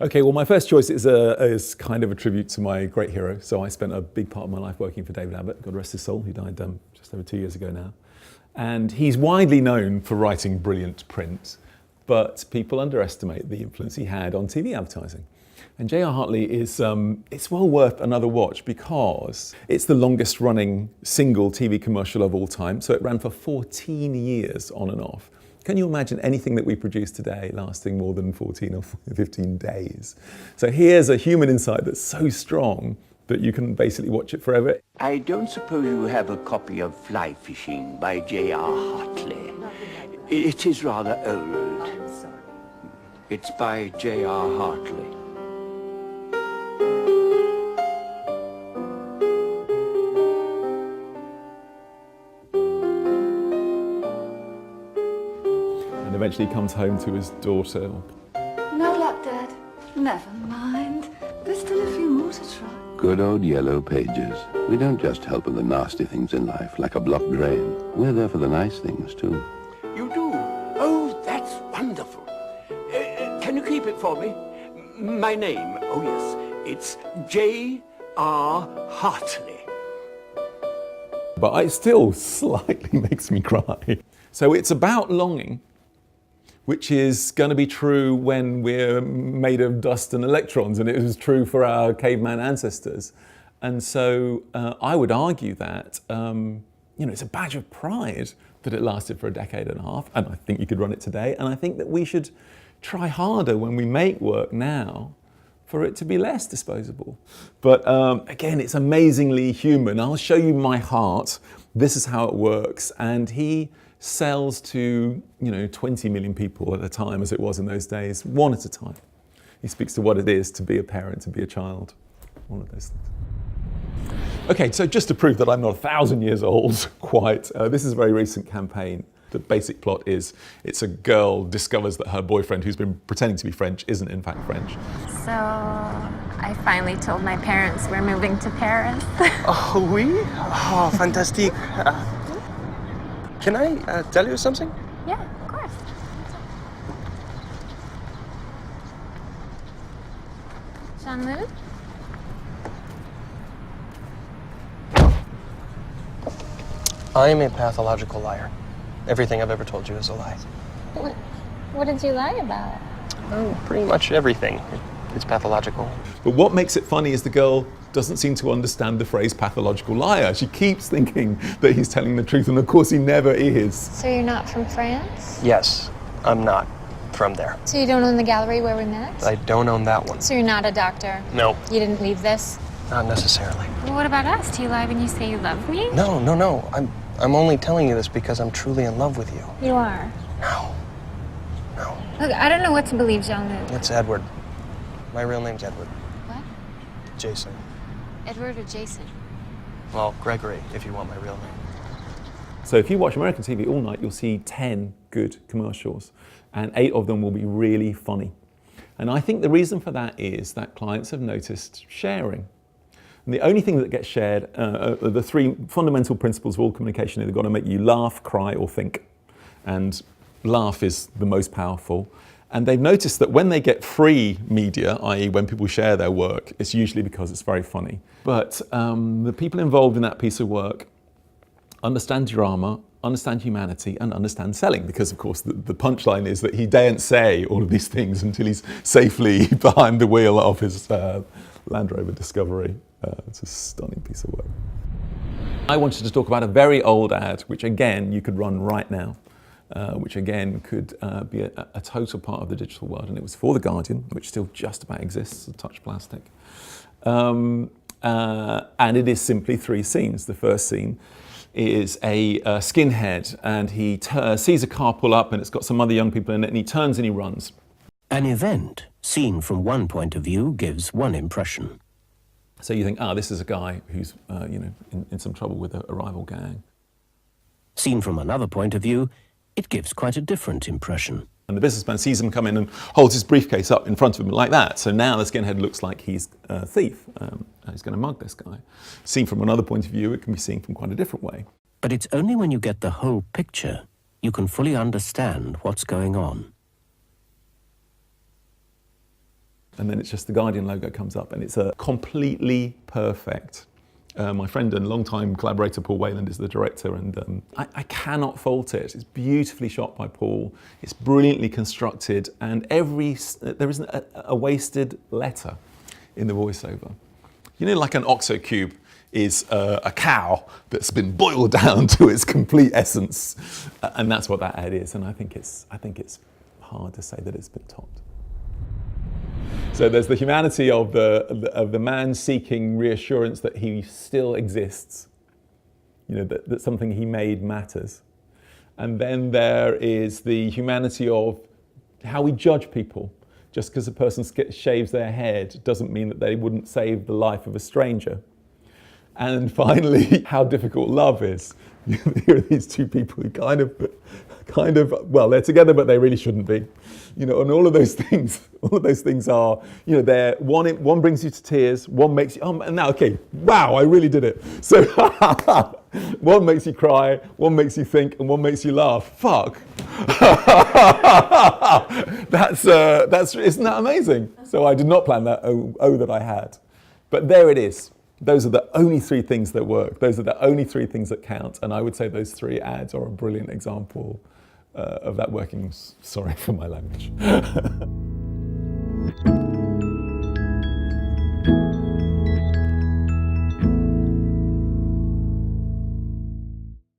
Okay, well, my first choice is kind of a tribute to my great hero. So I spent a big part of my life working for David Abbott, God rest his soul, who died just over 2 years ago now. And he's widely known for writing brilliant print, but people underestimate the influence he had on TV advertising. And J.R. Hartley is, it's well worth another watch because it's the longest running single TV commercial of all time. So it ran for 14 years on and off. Can you imagine anything that we produce today lasting more than 14 or 15 days? So here's a human insight that's so strong that you can basically watch it forever. I don't suppose you have a copy of Fly Fishing by J.R. Hartley. It is rather old. It's by J.R. Hartley. And eventually he comes home to his daughter. No luck, Dad. Never mind. There's still a few more to try. Good old yellow pages. We don't just help with the nasty things in life, like a blocked drain. We're there for the nice things, too. You do? Oh, that's wonderful. Can you keep it for me? My name, oh yes, it's J.R. Hartley. But it still slightly makes me cry. So it's about longing, which is going to be true when we're made of dust and electrons, and it was true for our caveman ancestors. And so I would argue that it's a badge of pride that it lasted for a decade and a half, and I think you could run it today, and I think that we should try harder when we make work now for it to be less disposable. But again, it's amazingly human. I'll show you my heart. This is how it works. And he sells to 20 million people at a time, as it was in those days, one at a time. He speaks to what it is to be a parent, to be a child, all of those things. Okay, so just to prove that I'm not 1,000 years old, quite, this is a very recent campaign. The basic plot is it's a girl discovers that her boyfriend, who's been pretending to be French, isn't in fact French. So I finally told my parents we're moving to Paris. Oh, oui? Oh, fantastique. Can I tell you something? Yeah, of course. Jean-Luc? I'm a pathological liar. Everything I've ever told you is a lie. What did you lie about? Oh, pretty much everything. It's pathological. But what makes it funny is the girl doesn't seem to understand the phrase pathological liar. She keeps thinking that he's telling the truth, and of course he never is. So you're not from France? Yes, I'm not from there. So you don't own the gallery where we met? I don't own that one. So you're not a doctor? No. You didn't leave this? Not necessarily. Well, what about us? Do you lie when you say you love me? No. I'm only telling you this because I'm truly in love with you. You are? No. Look, I don't know what to believe, Jean-Luc. It's Edward. My real name's Edward. What? Jason. Edward or Jason? Well, Gregory, if you want my real name. So if you watch American TV all night, you'll see 10 good commercials, and 8 of them will be really funny. And I think the reason for that is that clients have noticed sharing. And the only thing that gets shared are the 3 fundamental principles of all communication. They've got to make you laugh, cry, or think. And laugh is the most powerful. And they've noticed that when they get free media, i.e. when people share their work, it's usually because it's very funny. But the people involved in that piece of work understand drama, understand humanity, and understand selling. Because of course the punchline is that he daren't say all of these things until he's safely behind the wheel of his Land Rover Discovery. It's a stunning piece of work. I wanted to talk about a very old ad, which again you could run right now. Which again could be a total part of the digital world. And it was for The Guardian, which still just about exists, a touch plastic. And it is simply 3 scenes. The first scene is a skinhead, and he sees a car pull up, and it's got some other young people in it, and he turns and he runs. An event seen from one point of view gives one impression. So you think, this is a guy who's in some trouble with a rival gang. Seen from another point of view, it gives quite a different impression. And the businessman sees him come in and holds his briefcase up in front of him like that. So now the skinhead looks like he's a thief. He's going to mug this guy. Seen from another point of view, it can be seen from quite a different way. But it's only when you get the whole picture you can fully understand what's going on. And then it's just the Guardian logo comes up, and it's a completely perfect. My friend and longtime collaborator Paul Wayland is the director, and I cannot fault it. It's beautifully shot by Paul. It's brilliantly constructed, and there isn't a wasted letter in the voiceover. You know, like an OXO cube is a cow that's been boiled down to its complete essence, and that's what that ad is. And I think it's hard to say that it's been topped. So there's the humanity of the man seeking reassurance that he still exists, you know, that something he made matters. And then there is the humanity of how we judge people. Just because a person shaves their head doesn't mean that they wouldn't save the life of a stranger. And finally, how difficult love is. Here are these two people who kind of, well, they're together, but they really shouldn't be. You know, and all of those things are, you know, one brings you to tears, one makes you, and now, okay, wow, I really did it. So one makes you cry, one makes you think, and one makes you laugh. Fuck. Isn't that amazing? So I did not plan that, that I had. But there it is. Those are the only three things that work. Those are the only three things that count. And I would say those three ads are a brilliant example of that working. Sorry for my language.